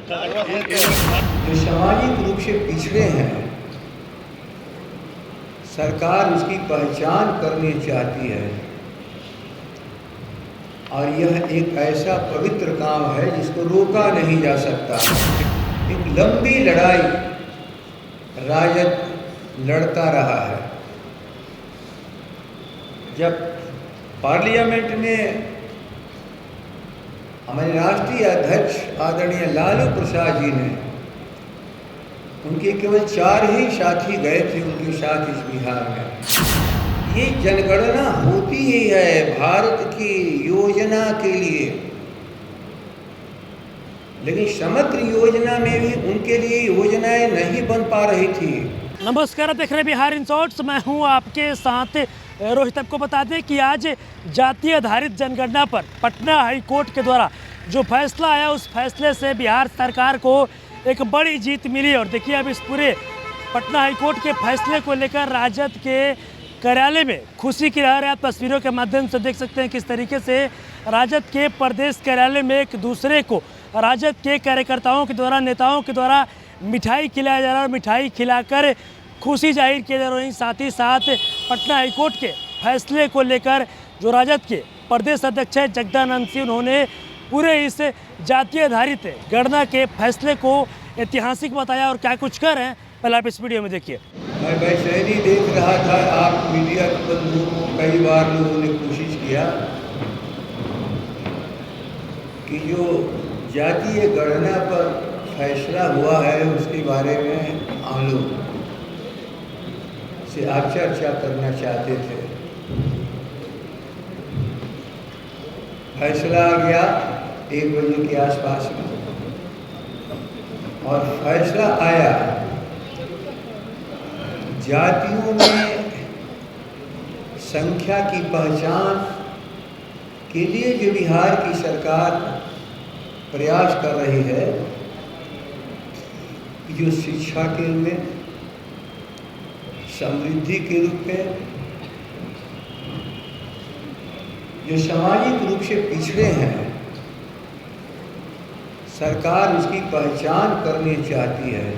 जो सामाजिक रूप से पिछड़े हैं, सरकार उसकी पहचान करनी चाहती है और यह एक ऐसा पवित्र काम है जिसको रोका नहीं जा सकता। एक लंबी लड़ाई राजद लड़ता रहा है। जब पार्लियामेंट में हमारे राष्ट्रीय अध्यक्ष आदरणीय लालू प्रसाद जी ने, उनके केवल 4 ही साथी गए थे उनके साथ इस बिहार में। ये जनगणना होती ही है भारत की योजना के लिए, लेकिन समग्र योजना में भी उनके लिए योजनाएं नहीं बन पा रही थी। नमस्कार, देख रहे बिहार इन शॉर्ट्स। मैं हूं आपके साथ रोहित। आपको बता दें कि आज जाति आधारित जनगणना पर पटना हाई कोर्ट के द्वारा जो फैसला आया, उस फैसले से बिहार सरकार को एक बड़ी जीत मिली। और देखिए, अब इस पूरे पटना हाई कोर्ट के फैसले को लेकर राजद के कार्यालय में खुशी की लहर है। आप तस्वीरों के माध्यम से देख सकते हैं किस तरीके से राजद के प्रदेश कार्यालय में एक दूसरे को राजद के कार्यकर्ताओं के द्वारा, नेताओं के द्वारा मिठाई खिलाया जा रहा है और मिठाई खिलाकर खुशी जाहिर की जा रही है। साथ ही साथ पटना हाईकोर्ट के फैसले को लेकर जो राजद के प्रदेश अध्यक्ष है जगदानंद सिंह, उन्होंने पूरे इस जातीय आधारित गणना के फैसले को ऐतिहासिक बताया और क्या कुछ कर रहे हैं, पहले आप इस वीडियो में देखिए। मैं वैसे ही देख रहा था, आप मीडिया के बंधुओं को कई बार लोगों ने कोशिश किया कि जो जातीय गणना पर फैसला हुआ है उसके बारे में हम लोग से आप चर्चा करना चाहते थे। फैसला आ गया 1 बजे के आसपास में, और फैसला आया जातियों में संख्या की पहचान के लिए जो बिहार की सरकार प्रयास कर रही है, जो शिक्षा के रूप में, समृद्धि के रूप में, जो सामाजिक रूप से पिछड़े हैं, सरकार उसकी पहचान करनी चाहती है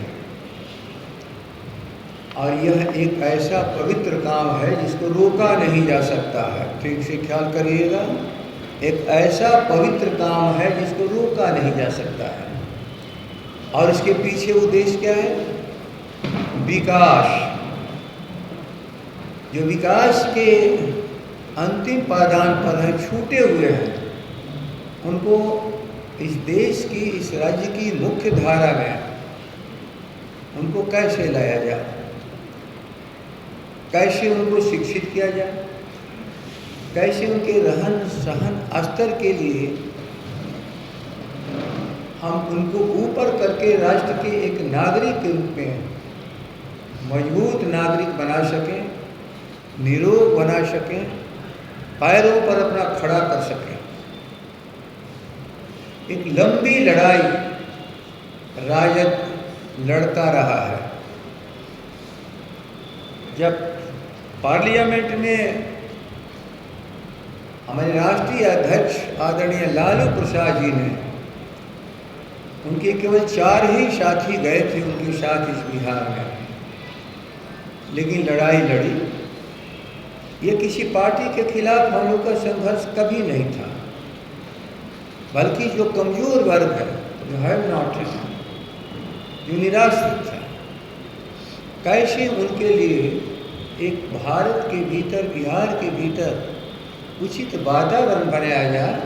और यह एक ऐसा पवित्र काम है जिसको रोका नहीं जा सकता है। ठीक से ख्याल करिएगा, एक ऐसा पवित्र काम है जिसको रोका नहीं जा सकता है। और इसके पीछे उद्देश्य क्या है? विकास। जो विकास के अंतिम पायदान पर हैं, छूटे हुए हैं, उनको इस देश की, इस राज्य की मुख्य धारा में उनको कैसे लाया जाए, कैसे उनको शिक्षित किया जाए, कैसे उनके रहन सहन स्तर के लिए हम उनको ऊपर करके राष्ट्र के एक नागरिक के रूप में मजबूत नागरिक बना सकें, निरोग बना सकें, पैरों पर अपना खड़ा कर सकें। एक लंबी लड़ाई राजद लड़ता रहा है। जब पार्लियामेंट में हमारे राष्ट्रीय अध्यक्ष आदरणीय लालू प्रसाद जी ने, उनके केवल 4 ही साथी गए थे उनके साथ इस बिहार में, लेकिन लड़ाई लड़ी। ये किसी पार्टी के खिलाफ हम लोग का संघर्ष कभी नहीं था, बल्कि जो कमज़ोर वर्ग है, जो हैव नॉट है, जो निराश्रित है, कैसे उनके लिए एक भारत के भीतर, बिहार के भीतर उचित वातावरण बनाया जाए,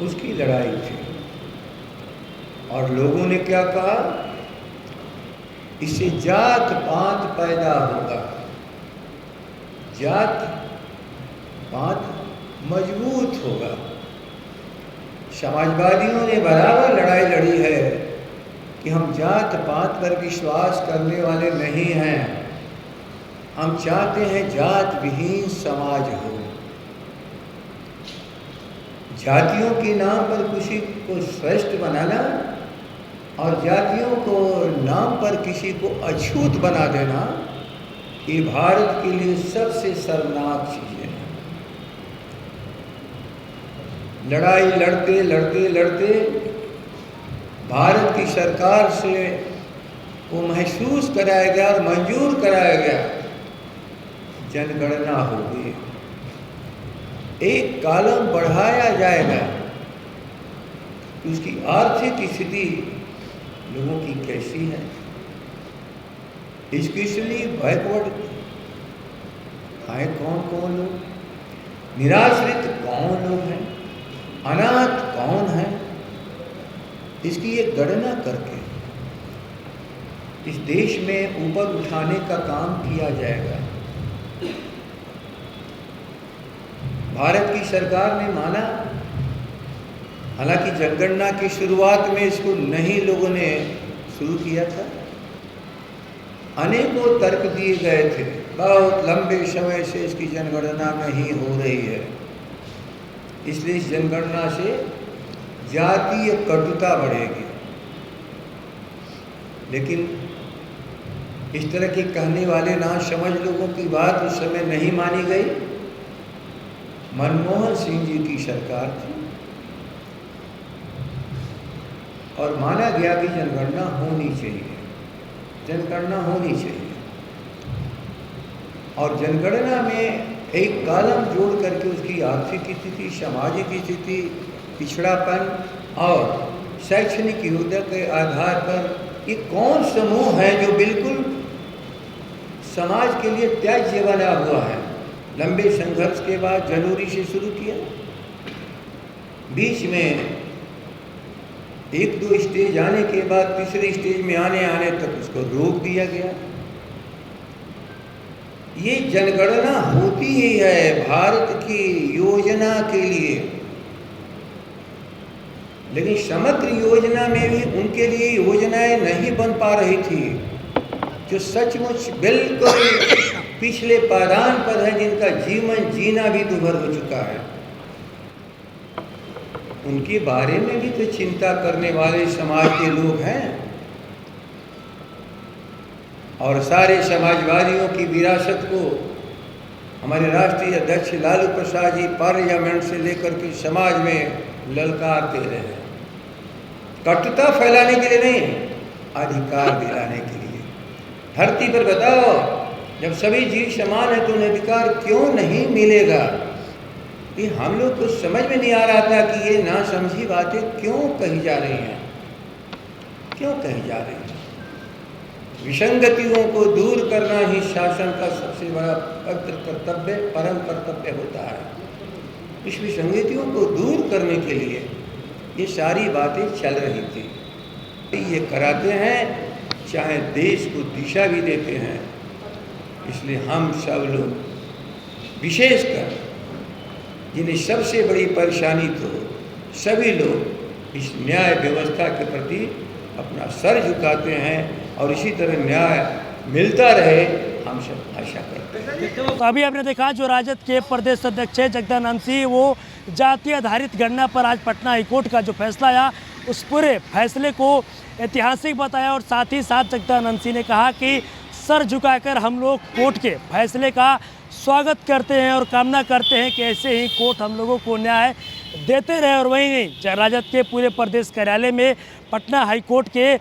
उसकी लड़ाई थी। और लोगों ने क्या कहा? इससे जात पात पैदा होगा, जात पात मजबूत होगा। समाजवादियों ने बराबर लड़ाई लड़ी है कि हम जात पात पर विश्वास करने वाले नहीं हैं, हम चाहते हैं जात विहीन समाज हो। जातियों के नाम पर किसी को श्रेष्ठ बनाना और जातियों को नाम पर किसी को अछूत बना देना, ये भारत के लिए सबसे शर्मनाक चीज़ है। लड़ाई लड़ते लड़ते लड़ते भारत की सरकार से वो महसूस कराया गया और मंजूर कराया गया, जनगणना होगी, एक कॉलम बढ़ाया जाएगा। उसकी आर्थिक स्थिति लोगों की कैसी है, स्पेशली बैकवर्ड है कौन कौन लोग, निराश्रित कौन लोग हैं, अनाथ कौन है, इसकी एक गणना करके इस देश में ऊपर उठाने का काम किया जाएगा। भारत की सरकार ने माना, हालांकि जनगणना की शुरुआत में इसको नहीं लोगों ने शुरू किया था, अनेकों तर्क दिए गए थे, बहुत लंबे समय से इसकी जनगणना नहीं हो रही है, इसलिए इस जनगणना से जातीय कटुता बढ़ेगी। लेकिन इस तरह के कहने वाले ना समझ लोगों की बात उस समय नहीं मानी गई। मनमोहन सिंह जी की सरकार थी और माना गया कि जनगणना होनी चाहिए, जनगणना होनी चाहिए। और जनगणना में एक कॉलम जोड़ करके उसकी आर्थिक स्थिति, सामाजिक स्थिति, पिछड़ापन और शैक्षणिक योग्यता के आधार पर ये कौन समूह है जो बिल्कुल समाज के लिए त्याज्य बना हुआ है। लंबे संघर्ष के बाद जनवरी से शुरू किया, बीच में एक दो स्टेज आने के बाद तीसरे स्टेज में आने तक उसको रोक दिया गया। ये जनगणना होती ही है भारत की योजना के लिए, लेकिन समग्र योजना में भी उनके लिए योजनाएं नहीं बन पा रही थी जो सचमुच बिल्कुल पिछले पायदान पर है, जिनका जीवन जीना भी दुभर हो चुका है। उनके बारे में भी तो चिंता करने वाले समाज के लोग हैं। और सारे समाजवादियों की विरासत को हमारे राष्ट्रीय अध्यक्ष लालू प्रसाद जी पार्लियामेंट से लेकर के समाज में ललकारते रहे हैं, कटुता फैलाने के लिए नहीं, अधिकार दिलाने के लिए। धरती पर बताओ, जब सभी जीव समान है तो उन्हें अधिकार क्यों नहीं मिलेगा? ये हम लोग को समझ में नहीं आ रहा था कि ये नासमझी बातें क्यों कही जा रही हैं, क्यों कही जा रही हैं। विसंगतियों को दूर करना ही शासन का सबसे बड़ा कर्तव्य, परम कर्तव्य होता है। इस विसंगतियों को दूर करने के लिए ये सारी बातें चल रही थी। ये कराते हैं, चाहे देश को दिशा भी देते हैं। इसलिए हम सब लोग, विशेषकर जिन्हें सबसे बड़ी परेशानी तो सभी लोग इस न्याय व्यवस्था के प्रति अपना सर झुकाते हैं और इसी तरह न्याय मिलता रहे, हम सब आशा करते हैं। तो अभी आपने देखा जो राजद के प्रदेश अध्यक्ष है जगदानंद सिंह, वो जातीय आधारित गणना पर आज पटना हाईकोर्ट का जो फैसला आया उस पूरे फैसले को ऐतिहासिक बताया। और साथ ही साथ जगदानंद सिंह ने कहा कि सर झुकाकर हम लोग कोर्ट के फैसले का स्वागत करते हैं और कामना करते हैं कि ऐसे ही कोर्ट हम लोगों को न्याय देते रहे। और वहीं नहीं, राजद के पूरे प्रदेश कार्यालय में पटना हाईकोर्ट के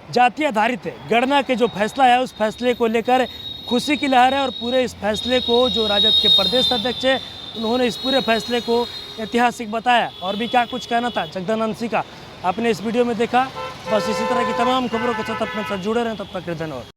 जातीय आधारित गणना के जो फैसला है उस फैसले को लेकर खुशी की लहर है। और पूरे इस फैसले को जो राजद के प्रदेश अध्यक्ष है उन्होंने इस पूरे फैसले को ऐतिहासिक बताया। और भी क्या कुछ कहना था जगदानंद सिंह का आपने इस वीडियो में देखा। बस इसी तरह की तमाम खबरों के साथ अपने साथ जुड़े रहें, तब तक धन्यवाद।